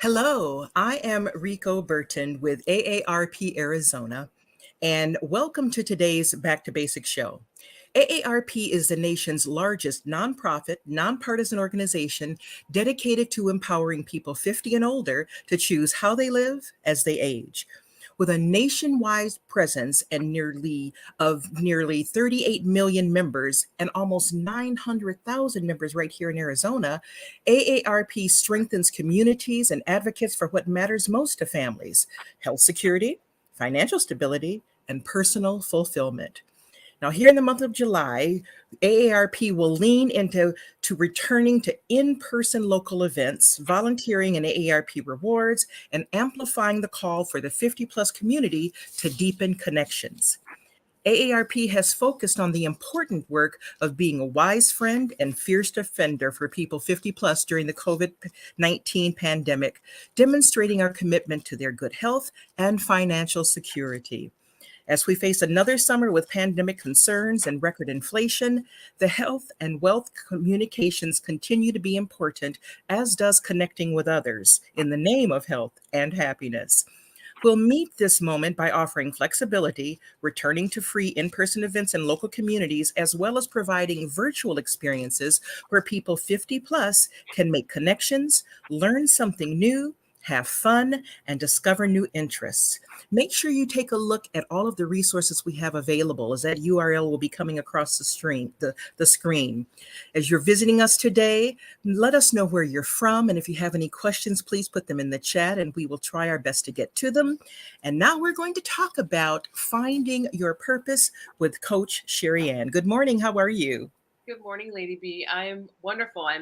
Hello, I am Rico Burton with AARP Arizona, and welcome to today's Back to Basics show. AARP is the nation's largest nonprofit, nonpartisan organization dedicated to empowering people 50 and older to choose how they live as they age. With a nationwide presence and nearly 38 million members and almost 900,000 members right here in Arizona, AARP strengthens communities and advocates for what matters most to families: health security, financial stability, and personal fulfillment. Now, here in the month of July, AARP will lean into returning to in-person local events, volunteering in AARP rewards, and amplifying the call for the 50 plus community to deepen connections. AARP has focused on the important work of being a wise friend and fierce defender for people 50 plus during the COVID-19 pandemic, demonstrating our commitment to their good health and financial security. As we face another summer with pandemic concerns and record inflation, the health and wealth communications continue to be important, as does connecting with others in the name of health and happiness. We'll meet this moment by offering flexibility, returning to free in person events in local communities, as well as providing virtual experiences where people 50 plus can make connections, learn something new, have fun, and discover new interests. Make sure you take a look at all of the resources we have available, as that URL will be coming across the screen. As you're visiting us today, let us know where you're from, and if you have any questions, please put them in the chat and we will try our best to get to them. And now we're going to talk about finding your purpose with Coach Sherry Ann. Good morning. How are you? Good morning, Lady B. I am wonderful. I've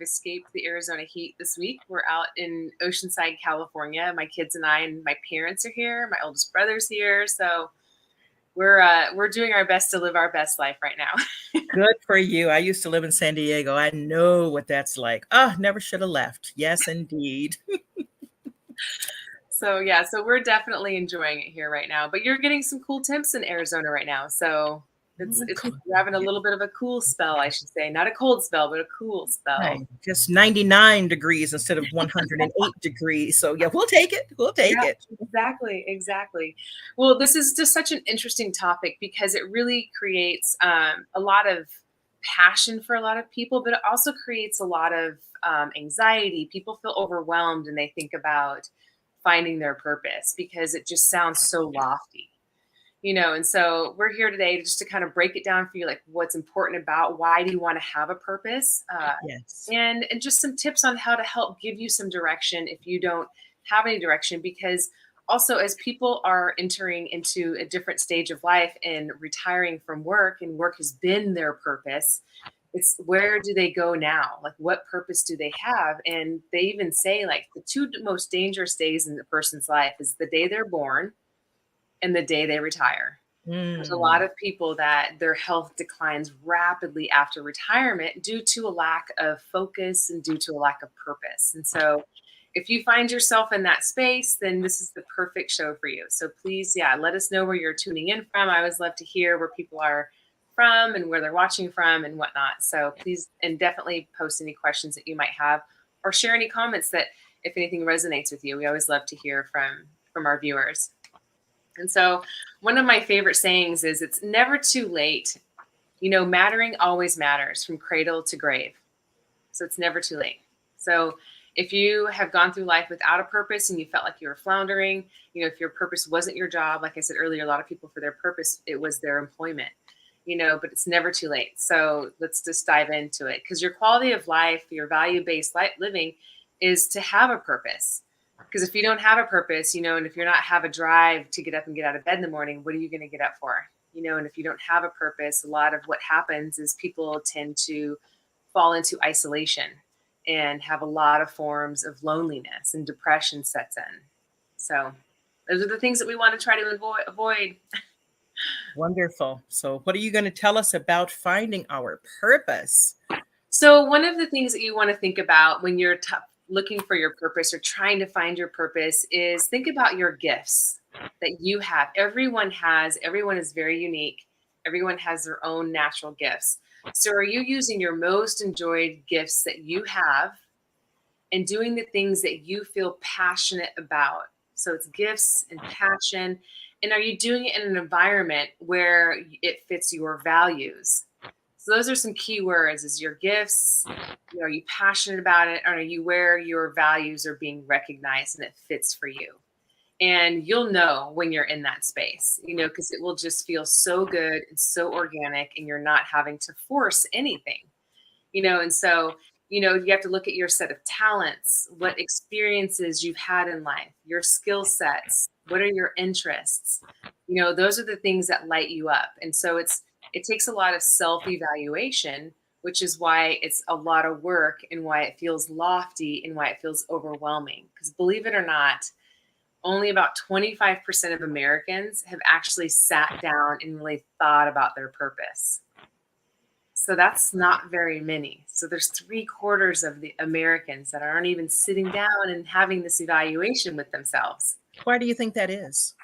escaped the Arizona heat this week. We're out in Oceanside, California. My kids and I and my parents are here. My oldest brother's here. So we're doing our best to live our best life right now. Good for you. I used to live in San Diego. I know what that's like. Ah, never should have left. Yes, indeed. So we're definitely enjoying it here right now. But you're getting some cool temps in Arizona right now. So it's we're having a little bit of a cool spell, I should say. Not a cold spell, but a cool spell. Right. Just 99 degrees instead of 108 degrees. So yeah, we'll take it. We'll take Yeah, it. exactly. Well, this is just such an interesting topic because it really creates a lot of passion for a lot of people, but it also creates a lot of anxiety. People feel overwhelmed and they think about finding their purpose because it just sounds so lofty. And so we're here today just to kind of break it down for you, like what's important about why do you want to have a purpose, Yes. and just some tips on how to help give you some direction if you don't have any direction. Because also, as people are entering into a different stage of life and retiring from work, and work has been their purpose, it's where do they go now? Like, what purpose do they have? And they even say, like, the two most dangerous days in a person's life is the day they're born and the day they retire. There's a lot Mm. of people that their health declines rapidly after retirement due to a lack of focus and due to a lack of purpose. And so, if you find yourself in that space, then this is the perfect show for you. So, please, yeah, let us know where you're tuning in from. I always love to hear where people are from and where they're watching from and whatnot. So, please, and definitely post any questions that you might have or share any comments that, if anything resonates with you. We always love to hear from our viewers. And so, one of my favorite sayings is it's never too late. Mattering always matters from cradle to grave. So, it's never too late. So, if you have gone through life without a purpose and you felt like you were floundering, if your purpose wasn't your job, like I said earlier, a lot of people for their purpose, it was their employment, but it's never too late. So, let's just dive into it because your quality of life, your value based living is to have a purpose. Because if you don't have a purpose, and if you're not have a drive to get up and get out of bed in the morning, what are you going to get up for? And if you don't have a purpose, a lot of what happens is people tend to fall into isolation and have a lot of forms of loneliness and depression sets in. So those are the things that we want to try to avoid. Wonderful. So, what are you going to tell us about finding our purpose? So one of the things that you want to think about when you're looking for your purpose or trying to find your purpose is think about your gifts that you have. Everyone is very unique. Everyone has their own natural gifts. So are you using your most enjoyed gifts that you have and doing the things that you feel passionate about. So it's gifts and passion. And are you doing it in an environment where it fits your values? So those are some key words: is your gifts, are you passionate about it, or are you where your values are being recognized and it fits for you? And you'll know when you're in that space, because it will just feel so good and so organic, and you're not having to force anything. And so, you have to look at your set of talents, what experiences you've had in life, your skill sets, what are your interests? Those are the things that light you up. And so it takes a lot of self-evaluation, which is why it's a lot of work and why it feels lofty and why it feels overwhelming. Because believe it or not, only about 25% of Americans have actually sat down and really thought about their purpose. So that's not very many. So there's 3/4 of the Americans that aren't even sitting down and having this evaluation with themselves. Why do you think that is?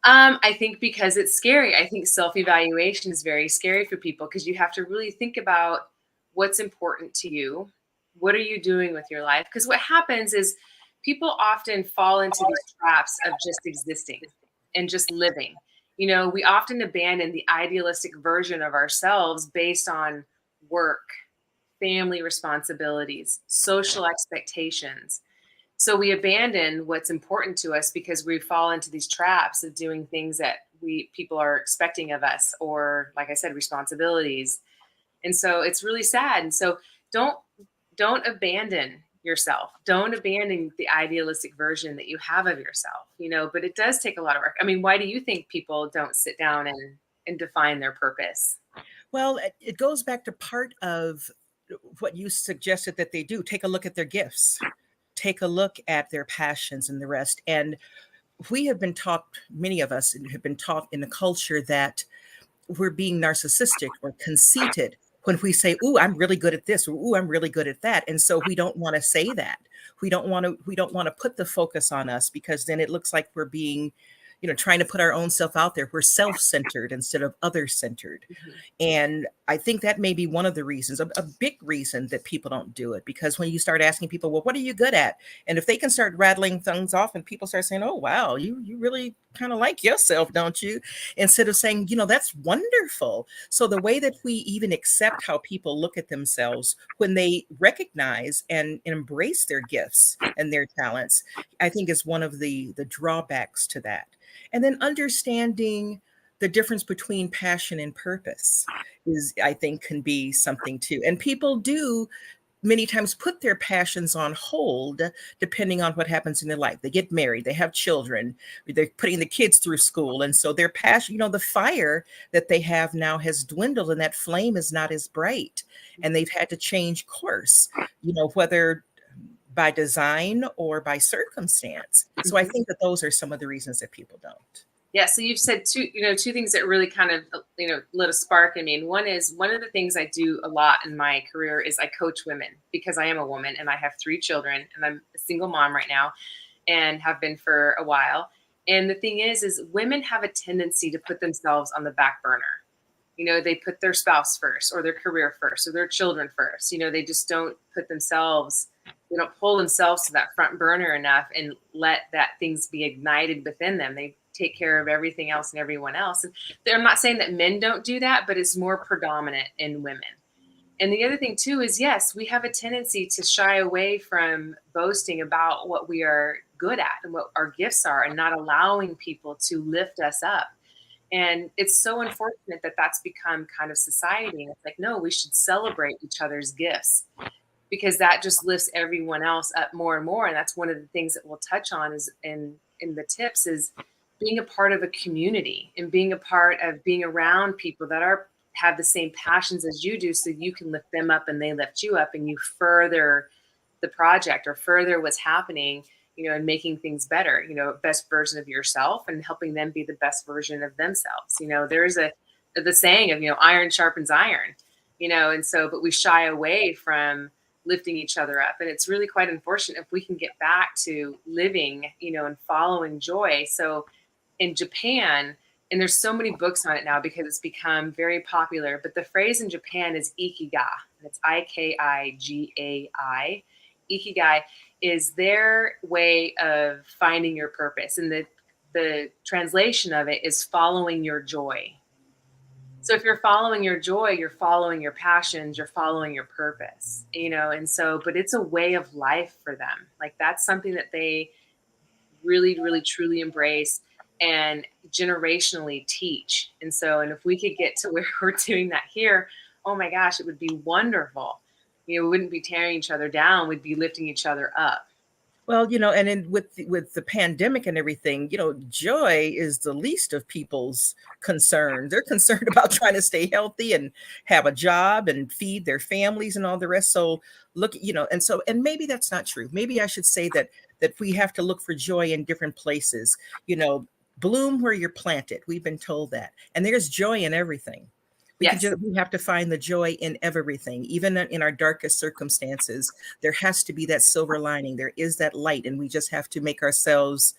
I think because it's scary. I think self-evaluation is very scary for people because you have to really think about what's important to you. What are you doing with your life? Because what happens is people often fall into these traps of just existing and just living. We often abandon the idealistic version of ourselves based on work, family responsibilities, social expectations. So we abandon what's important to us because we fall into these traps of doing things that people are expecting of us, or like I said, responsibilities. And so it's really sad. And so don't don't abandon yourself. Don't abandon the idealistic version that you have of yourself, but it does take a lot of work. I mean, why do you think people don't sit down and define their purpose? Well, it goes back to part of what you suggested that they do. Take a look at their gifts, take a look at their passions and the rest. And we have been taught, many of us have been taught in a culture that we're being narcissistic or conceited when we say, "Ooh, I'm really good at this," or "Ooh, I'm really good at that." And so we don't want to say that. We don't want to put the focus on us, because then it looks like we're being, trying to put our own self out there. We're self-centered instead of other-centered. Mhm. And I think that may be one of the reasons, a big reason that people don't do it. Because when you start asking people, well, what are you good at? And if they can start rattling things off and people start saying, oh, wow, you really kind of like yourself, don't you? Instead of saying, that's wonderful. So the way that we even accept how people look at themselves when they recognize and embrace their gifts and their talents, I think is one of the drawbacks to that. And then understanding the difference between passion and purpose is, I think, can be something too. And people do many times put their passions on hold depending on what happens in their life. They get married, they have children, they're putting the kids through school. And so their passion, the fire that they have now has dwindled and that flame is not as bright. And they've had to change course, whether by design or by circumstance. So I think that those are some of the reasons that people don't. Yeah, so you've said two things that really kind of lit a spark in me. And one is, one of the things I do a lot in my career is I coach women, because I am a woman and I have 3 children and I'm a single mom right now and have been for a while. And the thing is women have a tendency to put themselves on the back burner. They put their spouse first, or their career first, or their children first. They just don't put themselves, they don't pull themselves to that front burner enough and let that things be ignited within them. They take care of everything else and everyone else. And I'm not saying that men don't do that, but it's more predominant in women. And the other thing too is, yes, we have a tendency to shy away from boasting about what we are good at and what our gifts are, and not allowing people to lift us up. And it's so unfortunate that that's become kind of society. And it's like, no, we should celebrate each other's gifts, because that just lifts everyone else up more and more. And that's one of the things that we'll touch on is in the tips, is being a part of a community and being a part of being around people that have the same passions as you do, so you can lift them up and they lift you up, and you further the project or further what's happening, and making things better, best version of yourself, and helping them be the best version of themselves. There's the saying of, iron sharpens iron, and so, but we shy away from lifting each other up. And it's really quite unfortunate if we can get back to living, and following joy. So in Japan, and there's so many books on it now because it's become very popular, but the phrase in Japan is ikigai, and it's Ikigai, Ikigai. is their way of finding your purpose. And the translation of it is following your joy. So if you're following your joy, you're following your passions, you're following your purpose, and so, but it's a way of life for them. Like that's something that they really, really, truly embrace and generationally teach. And so, and if we could get to where we're doing that here, oh my gosh, it would be wonderful. We wouldn't be tearing each other down, we'd be lifting each other up. Well, and with the pandemic and everything, joy is the least of people's concern. They're concerned about trying to stay healthy and have a job and feed their families and all the rest. So look, and maybe that's not true. Maybe I should say that we have to look for joy in different places. Bloom where you're planted. We've been told that, and there's joy in everything. Yes. We have to find the joy in everything, even in our darkest circumstances. There has to be that silver lining. There is that light, and we just have to make ourselves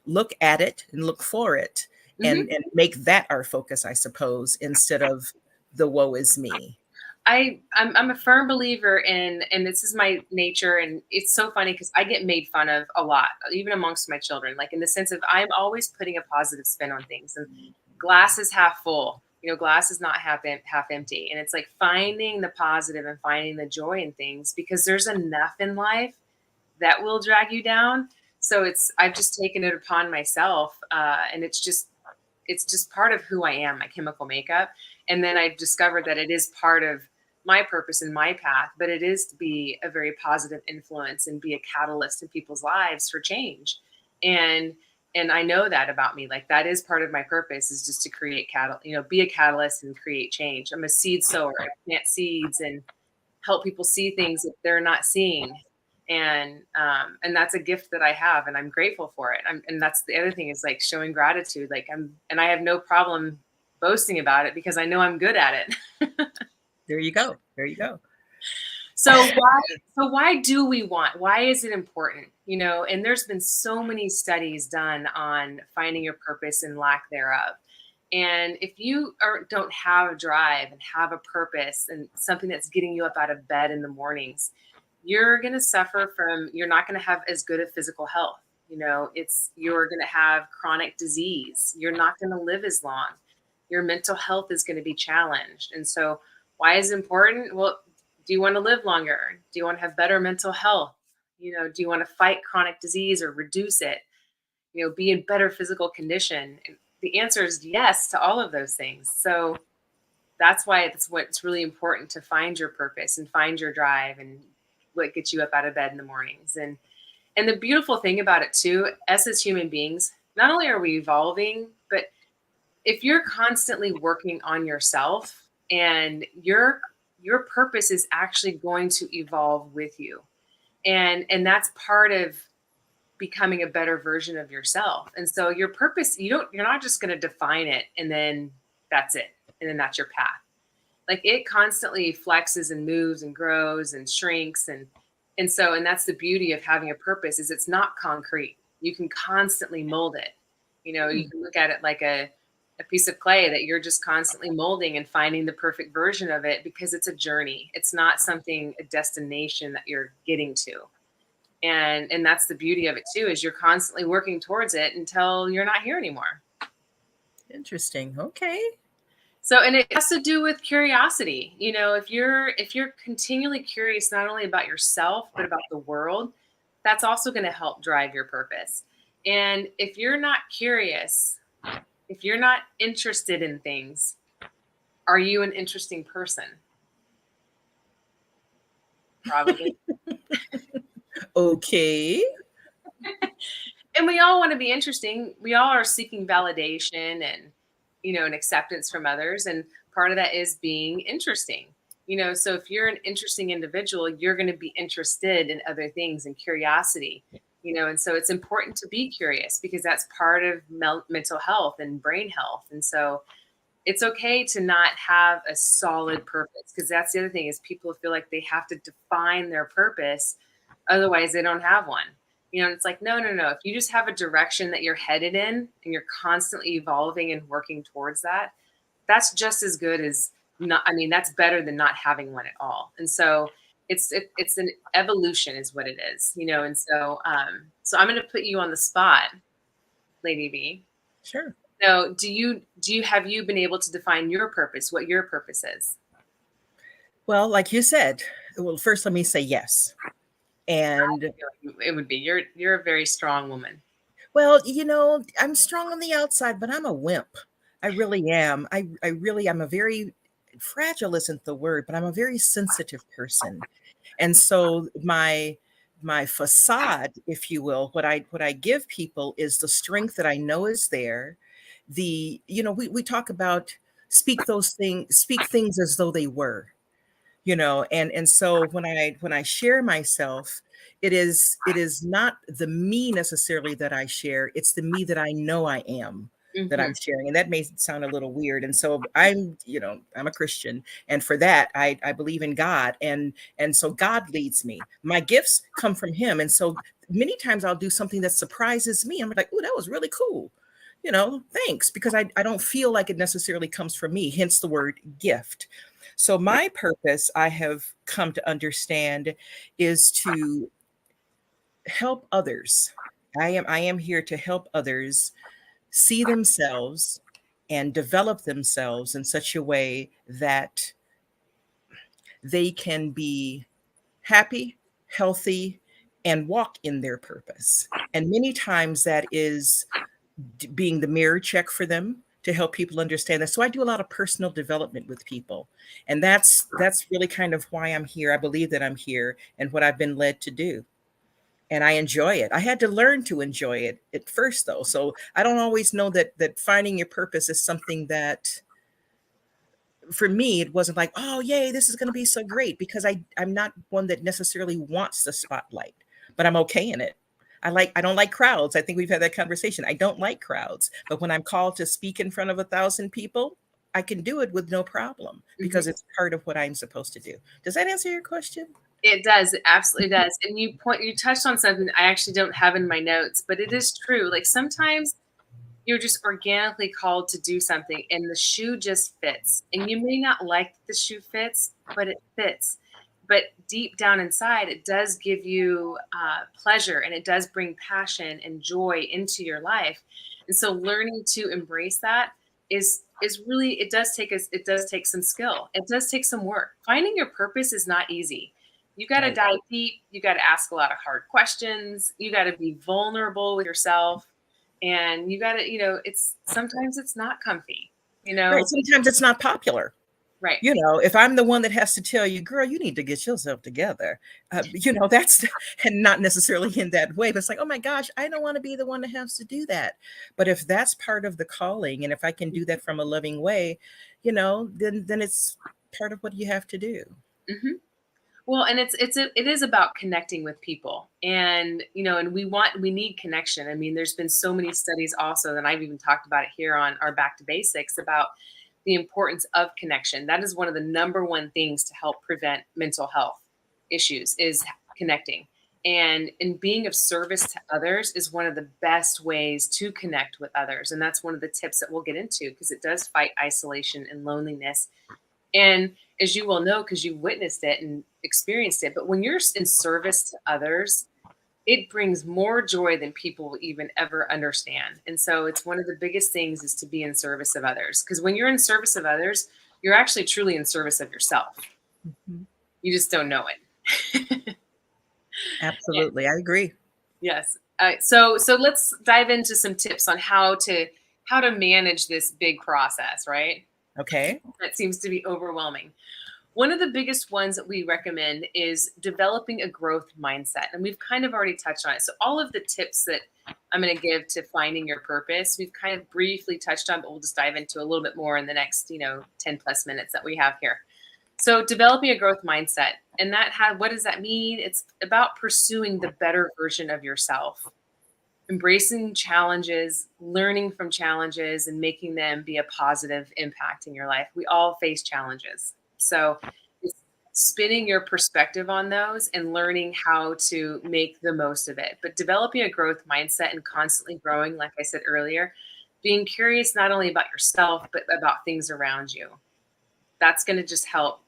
look at it and look for it, and make that our focus, I suppose, instead of the woe is me. I'm a firm believer in, and this is my nature, and it's so funny because I get made fun of a lot, even amongst my children, like in the sense of I'm always putting a positive spin on things, and glass is half full. Glass is not half empty. And it's like finding the positive and finding the joy in things, because there's enough in life that will drag you down. So I've just taken it upon myself. And it's just part of who I am, my chemical makeup. And then I've discovered that it is part of my purpose and my path, but it is to be a very positive influence and be a catalyst in people's lives for change. And I know that about me, like that is part of my purpose, is just to create be a catalyst and create change. I'm a seed sower. I plant seeds and help people see things that they're not seeing. And that's a gift that I have, and I'm grateful for it. And that's the other thing, is like showing gratitude. And I have no problem boasting about it because I know I'm good at it. There you go. There you go. So why do we why is it important? And there's been so many studies done on finding your purpose and lack thereof. And if you don't have drive and have a purpose and something that's getting you up out of bed in the mornings, you're going to suffer you're not going to have as good a physical health. You're going to have chronic disease. You're not going to live as long. Your mental health is going to be challenged. And so why is it important? Well, do you want to live longer? Do you want to have better mental health? Do you want to fight chronic disease or reduce it? Be in better physical condition? And the answer is yes to all of those things. So that's why it's really important to find your purpose and find your drive and what gets you up out of bed in the mornings. And the beautiful thing about it too, us as human beings, not only are we evolving, but if you're constantly working on yourself, and your purpose is actually going to evolve with you. And that's part of becoming a better version of yourself. And so your purpose, you're not just going to define it and then that's it. And then that's your path. Like it constantly flexes and moves and grows and shrinks. And that's the beauty of having a purpose, is it's not concrete. You can constantly mold it. You can look at it like a piece of clay that you're just constantly molding and finding the perfect version of it, because it's a journey. It's not a destination that you're getting to. And that's the beauty of it too, is you're constantly working towards it until you're not here anymore. Interesting. Okay. So, and it has to do with curiosity. If you're continually curious, not only about yourself, but about the world, that's also going to help drive your purpose. And if you're not curious, if you're not interested in things, are you an interesting person? Probably. Okay. And we all want to be interesting. We all are seeking validation and, and acceptance from others. And part of that is being interesting. So if you're an interesting individual, you're going to be interested in other things and curiosity. And so it's important to be curious, because that's part of mental health and brain health. And so it's okay to not have a solid purpose, because that's the other thing, is people feel like they have to define their purpose. Otherwise they don't have one. It's like, no. If you just have a direction that you're headed in and you're constantly evolving and working towards that, that's just as good as not, that's better than not having one at all. And so it's an evolution is what it is, and so I'm going to put you on the spot, Lady B. Sure. So have you been able to define your purpose, what your purpose is? Well, like you said, well, first let me say yes. And It would be you're a very strong woman. well, I'm strong on the outside, but I'm a wimp. I really am. I really am a very fragile isn't the word, but I'm a very sensitive person. And so my facade, if you will, what I give people is the strength that I know is there. We talk about speak things as though they were, and so when I share myself, it is not the me necessarily that I share, it's the me that I know I am that Hmm. I'm sharing. And that may sound a little weird. And so I'm a Christian, and for that I believe in God, and so God leads me. My gifts come from him. And so many times I'll do something that surprises me. I'm like, oh, that was really cool. Thanks, because I don't feel like it necessarily comes from me, hence the word gift. So my purpose, I have come to understand, is to help others. I am here to help others see themselves and develop themselves in such a way that they can be happy, healthy, and walk in their purpose. And many times that is being the mirror check for them to help people understand that. So I do a lot of personal development with people. And that's really kind of why I'm here. I believe that I'm here and what I've been led to do. And I enjoy it. I had to learn to enjoy it at first though. So I don't always know that finding your purpose is something that, for me, it wasn't like, oh yay, this is going to be so great, because I'm not one that necessarily wants the spotlight, but I'm okay in it. I don't like crowds. I think we've had that conversation. I don't like crowds, but when I'm called to speak in front of 1,000 people, I can do it with no problem because Hmm. it's part of what I'm supposed to do. Does that answer your question? It does. It absolutely does. And you touched on something I actually don't have in my notes, but it is true. Like sometimes you're just organically called to do something and the shoe just fits. And you may not like that the shoe fits, but it fits. But deep down inside, it does give you pleasure and it does bring passion and joy into your life. And so learning to embrace that is really it does take some skill. It does take some work. Finding your purpose is not easy. You got to Right. dive deep. You got to ask a lot of hard questions. You got to be vulnerable with yourself and you got to it's sometimes it's not comfy you Right. know Sometimes it's not popular. right. If I'm the one that has to tell you, girl, you need to get yourself together, that's and not necessarily in that way, but it's like, oh my gosh, I don't want to be the one that has to do that. But if that's part of the calling, and if I can do that from a loving way, then it's part of what you have to do. Hmm. Well, and it is about connecting with people, and and we need connection. I mean, there's been so many studies also, and I've even talked about it here on our Back to Basics about the importance of connection. That is one of the number one things to help prevent mental health issues is connecting. And in being of service to others is one of the best ways to connect with others. And that's one of the tips that we'll get into because it does fight isolation and loneliness. And as you will know, because you witnessed it and experienced it, but when you're in service to others, it brings more joy than people will even ever understand. And so it's one of the biggest things is to be in service of others. Because when you're in service of others, you're actually truly in service of yourself. Mhm. You just don't know it. Absolutely, I agree. Yes. So let's dive into some tips on how to manage this big process, right? Okay. That seems to be overwhelming. One of the biggest ones that we recommend is developing a growth mindset. And we've kind of already touched on it. So, all of the tips that I'm going to give to finding your purpose, we've kind of briefly touched on, but we'll just dive into a little bit more in the next, 10 plus minutes that we have here. So, developing a growth mindset. And what does that mean? It's about pursuing the better version of yourself, embracing challenges, learning from challenges, and making them be a positive impact in your life. We all face challenges. So it's spinning your perspective on those and learning how to make the most of it. But developing a growth mindset and constantly growing, like I said earlier, being curious not only about yourself, but about things around you. That's going to just help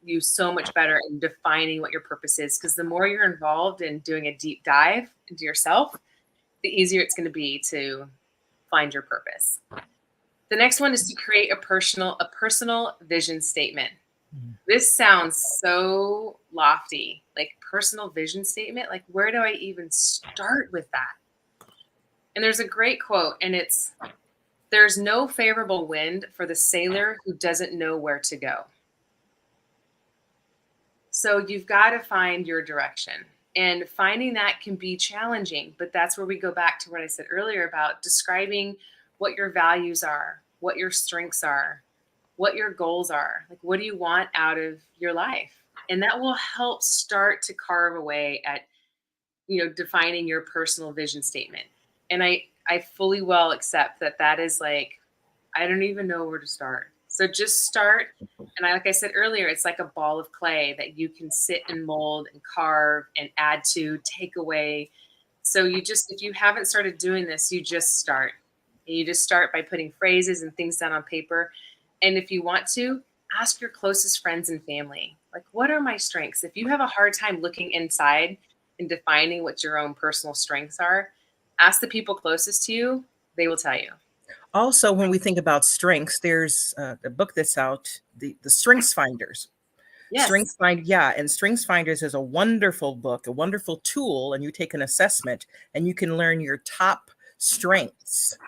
you so much better in defining what your purpose is. Because the more you're involved in doing a deep dive into yourself, the easier it's going to be to find your purpose. The next one is to create a personal vision statement. This sounds so lofty, like personal vision statement. Like, where do I even start with that? And there's a great quote, and it's, "There's no favorable wind for the sailor who doesn't know where to go." So you've got to find your direction. And finding that can be challenging, but that's where we go back to what I said earlier about describing what your values are, what your strengths are, what your goals are. Like, what do you want out of your life? And that will help start to carve away at, defining your personal vision statement. And I fully well accept that that is like, I don't even know where to start. So just start. And like I said earlier, it's like a ball of clay that you can sit and mold and carve and add to, take away. So if you haven't started doing this, you just start. And you just start by putting phrases and things down on paper. And if you want to, ask your closest friends and family, like, what are my strengths? If you have a hard time looking inside and defining what your own personal strengths are, ask the people closest to you. They will tell you. Also, when we think about strengths, there's a book that's out, the Strengths Finders. Yes. And Strengths Finders is a wonderful book, a wonderful tool, and you take an assessment and you can learn your top strengths,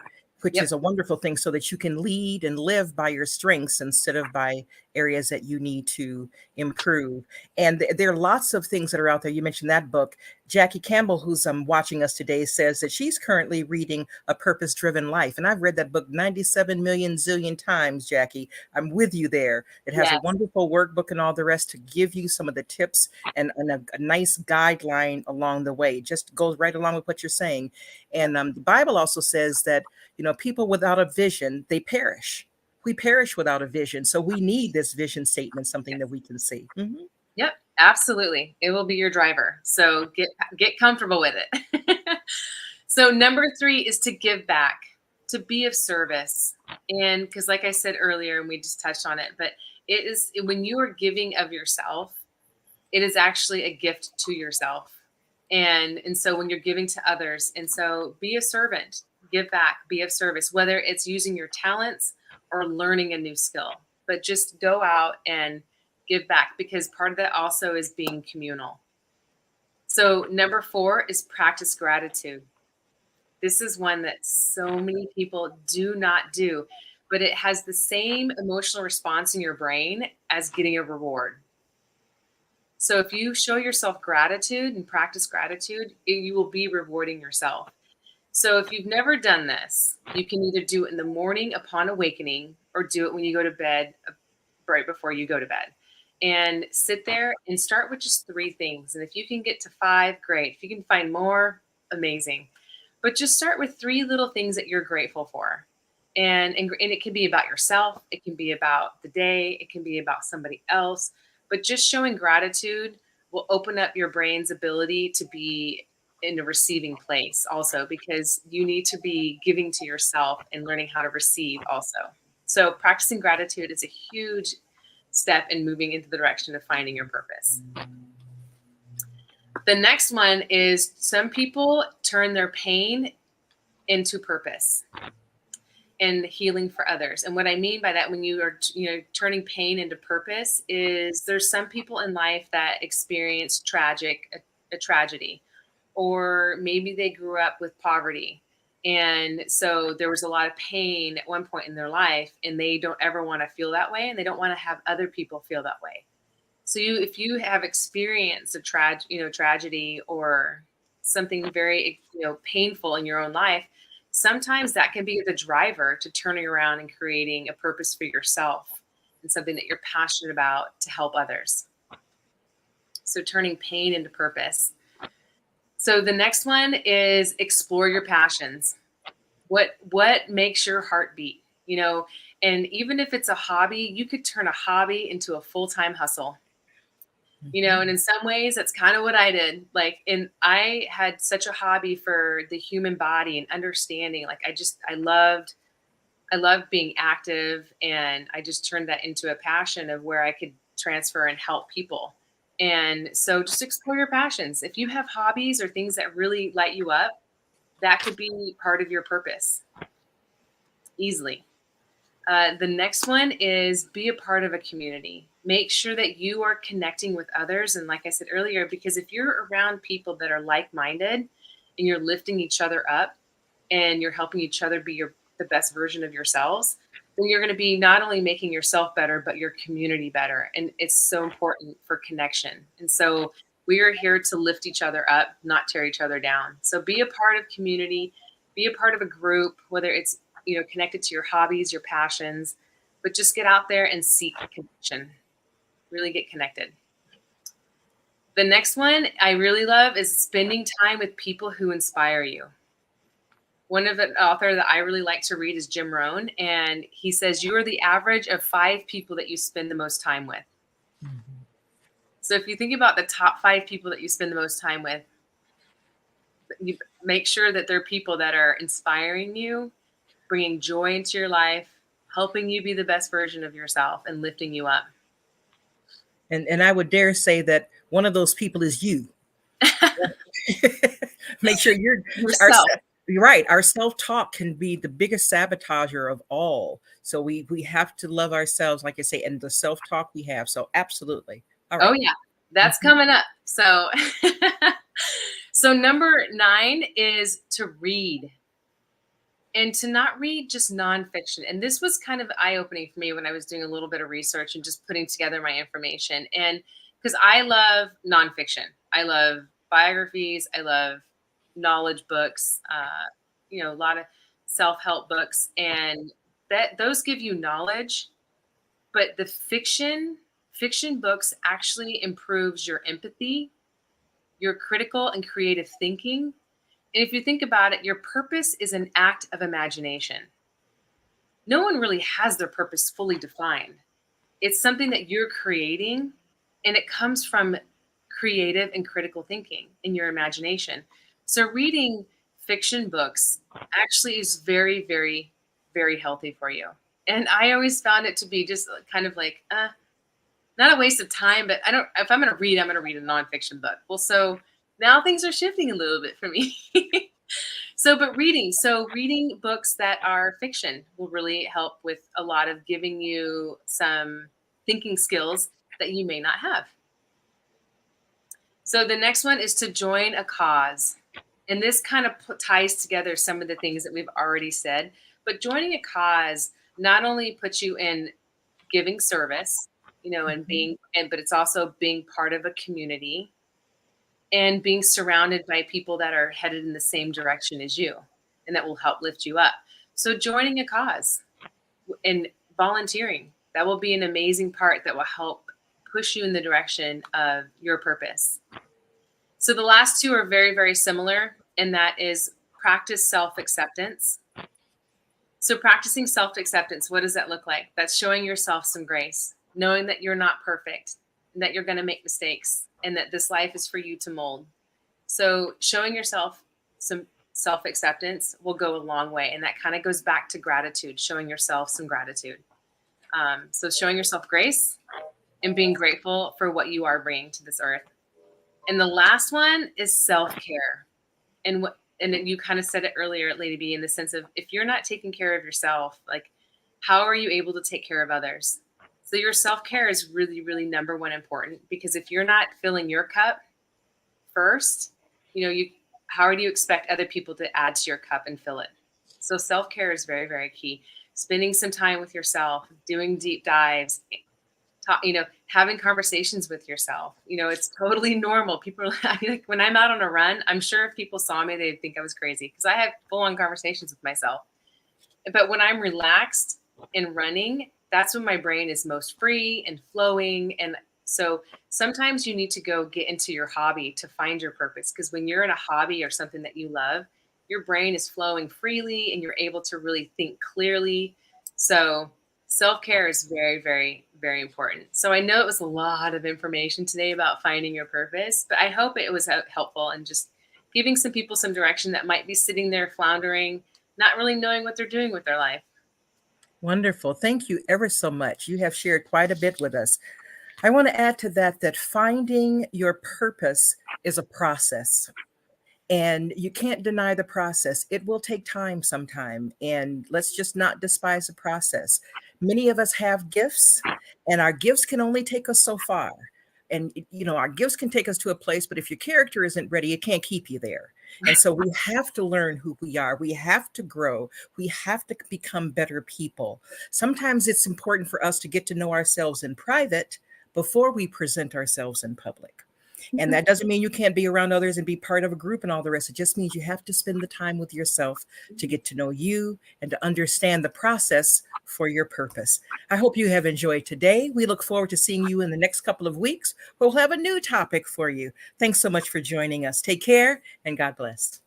which Yep. is a wonderful thing so that you can lead and live by your strengths instead of by areas that you need to improve. And there are lots of things that are out there. You mentioned that book. Jackie Campbell, who's watching us today, says that she's currently reading A Purpose Driven Life. And I've read that book 97 million zillion times, Jackie. I'm with you there. It has a Yes. wonderful workbook and all the rest to give you some of the tips and a nice guideline along the way. Just goes right along with what you're saying. And the Bible also says that, people without a vision, they perish. We perish without a vision. So we need this vision statement, something that we can see. Mhm. Yep, absolutely. It will be your driver. So get comfortable with it. So number 3 is to give back, to be of service. And because like I said earlier, and we just touched on it, but it is when you are giving of yourself, it is actually a gift to yourself. And so when you're giving to others, and so be a servant, give back, be of service, whether it's using your talents or learning a new skill, but just go out and give back, because part of that also is being communal. So number 4 is practice gratitude. This is one that so many people do not do, but it has the same emotional response in your brain as getting a reward. So if you show yourself gratitude and practice gratitude, you will be rewarding yourself. So if you've never done this, you can either do it in the morning upon awakening or do it when you go to bed, right before you go to bed. And sit there and start with just 3 things. And if you can get to 5, great. If you can find more, amazing. But just start with 3 little things that you're grateful for. And it can be about yourself, it can be about the day, it can be about somebody else. But just showing gratitude will open up your brain's ability to be in a receiving place also, because you need to be giving to yourself and learning how to receive also. So practicing gratitude is a huge step in moving into the direction of finding your purpose. The next one is, some people turn their pain into purpose and healing for others. And what I mean by that, when you are turning pain into purpose, is there's some people in life that experience a tragedy, or maybe they grew up with poverty. And so there was a lot of pain at one point in their life, and they don't ever want to feel that way, and they don't want to have other people feel that way. So if you have experienced a tragedy or something very painful in your own life, sometimes that can be the driver to turning around and creating a purpose for yourself and something that you're passionate about to help others. So turning pain into purpose. So the next one is explore your passions. What makes your heart beat? And even if it's a hobby, you could turn a hobby into a full-time hustle. And in some ways that's kind of what I did. And I had such a hobby for the human body and understanding. I loved being active, and I just turned that into a passion of where I could transfer and help people. And so just explore your passions. If you have hobbies or things that really light you up, that could be part of your purpose easily. The next one is be a part of a community. Make sure that you are connecting with others. And like I said earlier, because if you're around people that are like-minded and you're lifting each other up and you're helping each other be the best version of yourselves, then you're going to be not only making yourself better, but your community better. And it's so important for connection. And so we are here to lift each other up, not tear each other down. So be a part of community, be a part of a group, whether it's connected to your hobbies, your passions, but just get out there and seek connection. Really get connected. The next one I really love is spending time with people who inspire you. One of the author that I really like to read is Jim Rohn, and he says you are the average of 5 people that you spend the most time with. Mm-hmm. So if you think about the top 5 people that you spend the most time with, you make sure that they're people that are inspiring you, bringing joy into your life, helping you be the best version of yourself, and lifting you up. And I would dare say that one of those people is you. Make sure you're right. Our self-talk can be the biggest sabotager of all. So we have to love ourselves, like I say, and the self-talk we have. So absolutely. All right. Oh yeah, that's coming up. So, so number 9 is to read. And to not read just nonfiction. And this was kind of eye-opening for me when I was doing a little bit of research and just putting together my information. And because I love nonfiction, I love biographies, I love knowledge books, a lot of self-help books, and those give you knowledge. But the fiction books actually improves your empathy, your critical and creative thinking. And if you think about it, your purpose is an act of imagination. No one really has their purpose fully defined. It's something that you're creating, and it comes from creative and critical thinking in your imagination. So reading fiction books actually is very, very, very healthy for you. And I always found it to be just kind of like, not a waste of time, but if I'm going to read, I'm going to read a nonfiction book. Well, so now things are shifting a little bit for me. But reading books that are fiction will really help with a lot of giving you some thinking skills that you may not have. So the next one is to join a cause. And this kind of ties together some of the things that we've already said, but joining a cause not only puts you in giving service, but it's also being part of a community and being surrounded by people that are headed in the same direction as you and that will help lift you up. So joining a cause and volunteering, that will be an amazing part that will help push you in the direction of your purpose. So the last 2 are very, very similar, and that is practice self-acceptance. So practicing self-acceptance, what does that look like? That's showing yourself some grace, knowing that you're not perfect, and that you're going to make mistakes, and that this life is for you to mold. So showing yourself some self-acceptance will go a long way. And that kind of goes back to gratitude, showing yourself some gratitude. So showing yourself grace and being grateful for what you are bringing to this earth. And the last one is self-care. And you kind of said it earlier, Lady B, in the sense of if you're not taking care of yourself, like how are you able to take care of others? So your self-care is really, really number 1 important, because if you're not filling your cup first, how do you expect other people to add to your cup and fill it? So self-care is very, very key. Spending some time with yourself, doing deep dives, having conversations with yourself. It's totally normal. People are like, when I'm out on a run, I'm sure if people saw me, they'd think I was crazy because I have full-on conversations with myself. But when I'm relaxed and running, that's when my brain is most free and flowing. And so sometimes you need to go get into your hobby to find your purpose, because when you're in a hobby or something that you love, your brain is flowing freely and you're able to really think clearly. So self-care is very, very, very important. So I know it was a lot of information today about finding your purpose, but I hope it was helpful and just giving some people some direction that might be sitting there floundering, not really knowing what they're doing with their life. Wonderful. Thank you ever so much. You have shared quite a bit with us. I want to add to that that finding your purpose is a process. And you can't deny the process. It will take time sometime. And let's just not despise the process. Many of us have gifts, and our gifts can only take us so far. And, our gifts can take us to a place, but if your character isn't ready, it can't keep you there. And so we have to learn who we are. We have to grow. We have to become better people. Sometimes it's important for us to get to know ourselves in private before we present ourselves in public. And that doesn't mean you can't be around others and be part of a group and all the rest. It just means you have to spend the time with yourself to get to know you and to understand the process for your purpose. I hope you have enjoyed today. We look forward to seeing you in the next couple of weeks. We'll have a new topic for you. Thanks so much for joining us. Take care and God bless.